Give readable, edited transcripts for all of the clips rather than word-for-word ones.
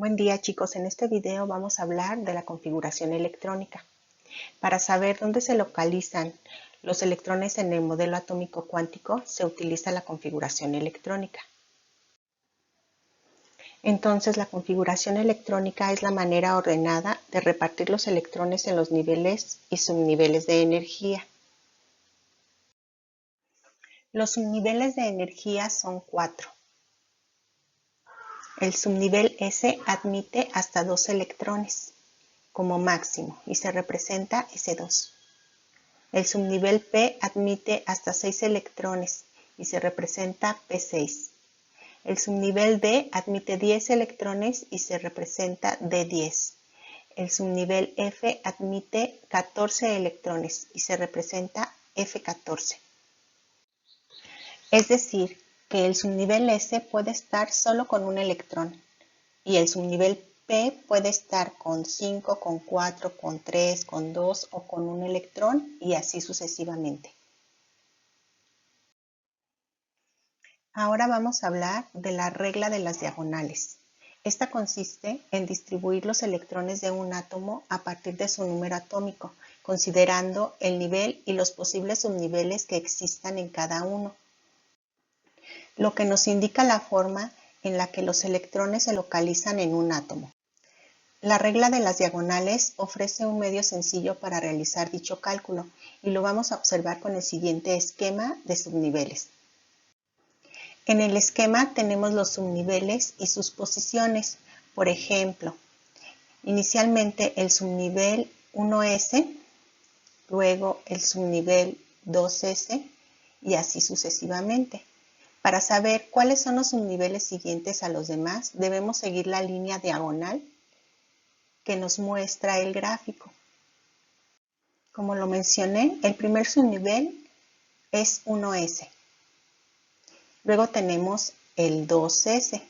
Buen día chicos, en este video vamos a hablar de la configuración electrónica. Para saber dónde se localizan los electrones en el modelo atómico cuántico se utiliza la configuración electrónica. Entonces la configuración electrónica es la manera ordenada de repartir los electrones en los niveles y subniveles de energía. Los subniveles de energía son 4. El subnivel S admite hasta 2 electrones como máximo y se representa S2. El subnivel P admite hasta 6 electrones y se representa P6. El subnivel D admite 10 electrones y se representa D10. El subnivel F admite 14 electrones y se representa F14. Es decir, que el subnivel S puede estar solo con un electrón y el subnivel P puede estar con 5, con 4, con 3, con 2 o con un electrón y así sucesivamente. Ahora vamos a hablar de la regla de las diagonales. Esta consiste en distribuir los electrones de un átomo a partir de su número atómico, considerando el nivel y los posibles subniveles que existan en cada uno, lo que nos indica la forma en la que los electrones se localizan en un átomo. La regla de las diagonales ofrece un medio sencillo para realizar dicho cálculo y lo vamos a observar con el siguiente esquema de subniveles. En el esquema tenemos los subniveles y sus posiciones. Por ejemplo, inicialmente el subnivel 1S, luego el subnivel 2S y así sucesivamente. Para saber cuáles son los subniveles siguientes a los demás, debemos seguir la línea diagonal que nos muestra el gráfico. Como lo mencioné, el primer subnivel es 1S. Luego tenemos el 2S.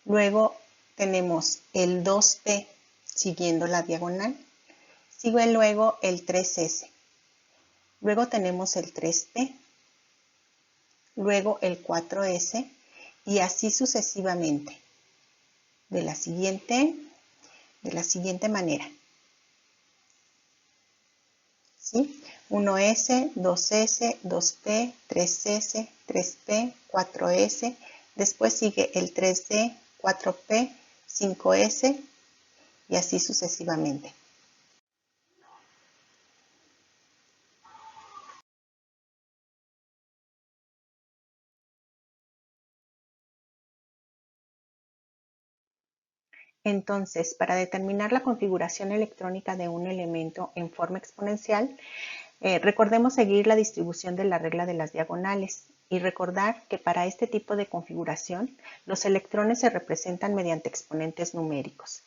Luego tenemos el 2P siguiendo la diagonal. Sigue luego el 3S. Luego tenemos el 3P. Luego el 4S y así sucesivamente. De la siguiente manera. ¿Sí? 1S, 2S, 2P, 3S, 3P, 4S. Después sigue el 3D, 4P, 5S y así sucesivamente. Entonces, para determinar la configuración electrónica de un elemento en forma exponencial, recordemos seguir la distribución de la regla de las diagonales y recordar que para este tipo de configuración los electrones se representan mediante exponentes numéricos.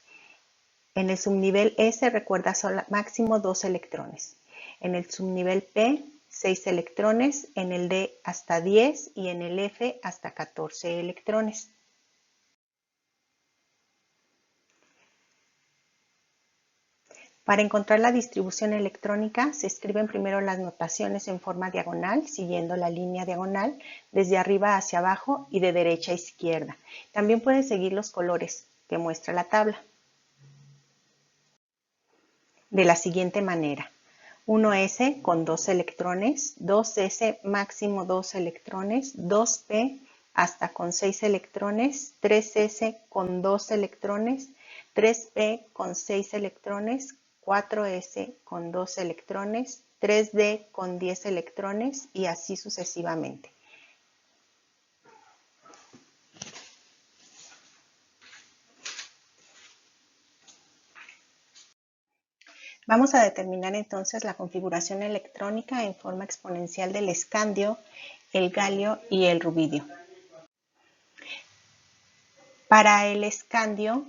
En el subnivel S recuerda máximo 2 electrones. En el subnivel P, 6 electrones, en el D hasta 10 y en el F hasta 14 electrones. Para encontrar la distribución electrónica se escriben primero las notaciones en forma diagonal, siguiendo la línea diagonal desde arriba hacia abajo y de derecha a izquierda. También pueden seguir los colores que muestra la tabla. De la siguiente manera: 1S con 2 electrones, 2S máximo 2 electrones, 2P hasta con 6 electrones, 3S con 2 electrones, 3P con 6 electrones, 4S con 2 electrones, 3D con 10 electrones y así sucesivamente. Vamos a determinar entonces la configuración electrónica en forma exponencial del escandio, el galio y el rubidio. Para el escandio,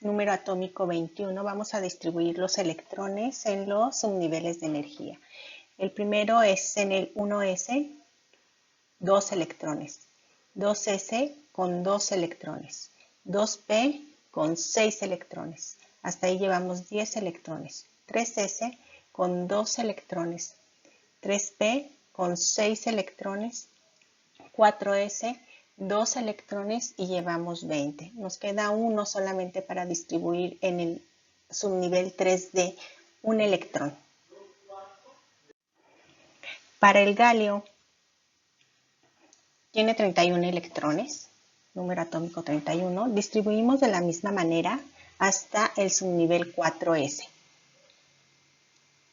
número atómico 21, vamos a distribuir los electrones en los subniveles de energía. El primero es en el 1S, 2 electrones, 2S con 2 electrones, 2P con 6 electrones, hasta ahí llevamos 10 electrones, 3S con 2 electrones, 3P con 6 electrones, 4S 2 electrones y llevamos 20. Nos queda uno solamente para distribuir en el subnivel 3D un electrón. Para el galio tiene 31 electrones, número atómico 31. Distribuimos de la misma manera hasta el subnivel 4S.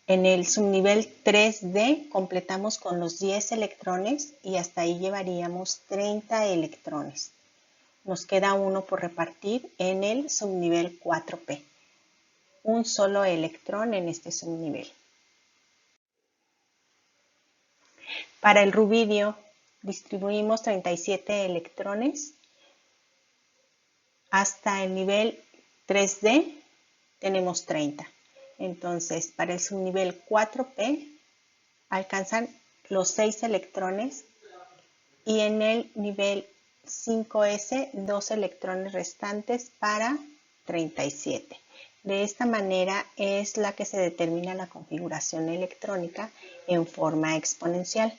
En el subnivel 3D completamos con los 10 electrones y hasta ahí llevaríamos 30 electrones. Nos queda uno por repartir en el subnivel 4P. Un solo electrón en este subnivel. Para el rubidio distribuimos 37 electrones. Hasta el nivel 3D tenemos 30. Entonces, para el subnivel 4P alcanzan los 6 electrones y en el nivel 5S 2 electrones restantes para 37. De esta manera es la que se determina la configuración electrónica en forma exponencial.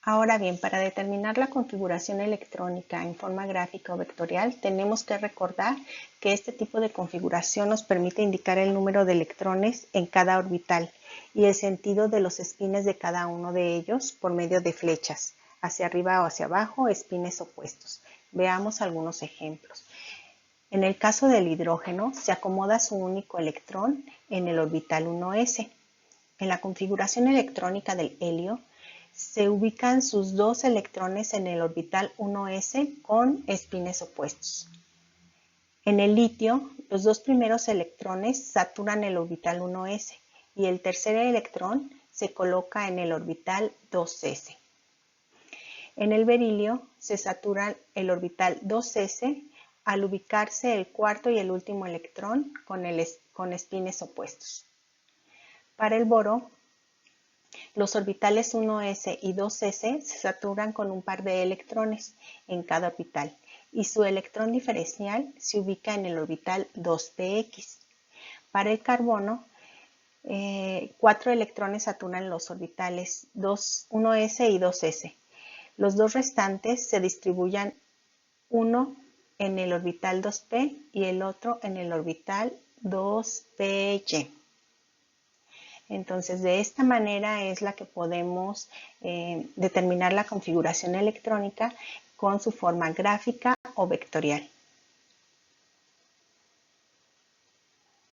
Ahora bien, para determinar la configuración electrónica en forma gráfica o vectorial, tenemos que recordar que este tipo de configuración nos permite indicar el número de electrones en cada orbital y el sentido de los espines de cada uno de ellos por medio de flechas, hacia arriba o hacia abajo, espines opuestos. Veamos algunos ejemplos. En el caso del hidrógeno, se acomoda su único electrón en el orbital 1s. En la configuración electrónica del helio, se ubican sus 2 electrones en el orbital 1s con espines opuestos. En el litio, los 2 primeros electrones saturan el orbital 1s y el tercer electrón se coloca en el orbital 2s. En el berilio se satura el orbital 2s al ubicarse el cuarto y el último electrón con espines opuestos. Para el boro, los orbitales 1s y 2s se saturan con un par de electrones en cada orbital y su electrón diferencial se ubica en el orbital 2px. Para el carbono, 4 electrones saturan los orbitales 1s y 2s. Los dos restantes se distribuyen uno en el orbital 2p y el otro en el orbital 2py. Entonces, de esta manera es la que podemos determinar la configuración electrónica con su forma gráfica o vectorial.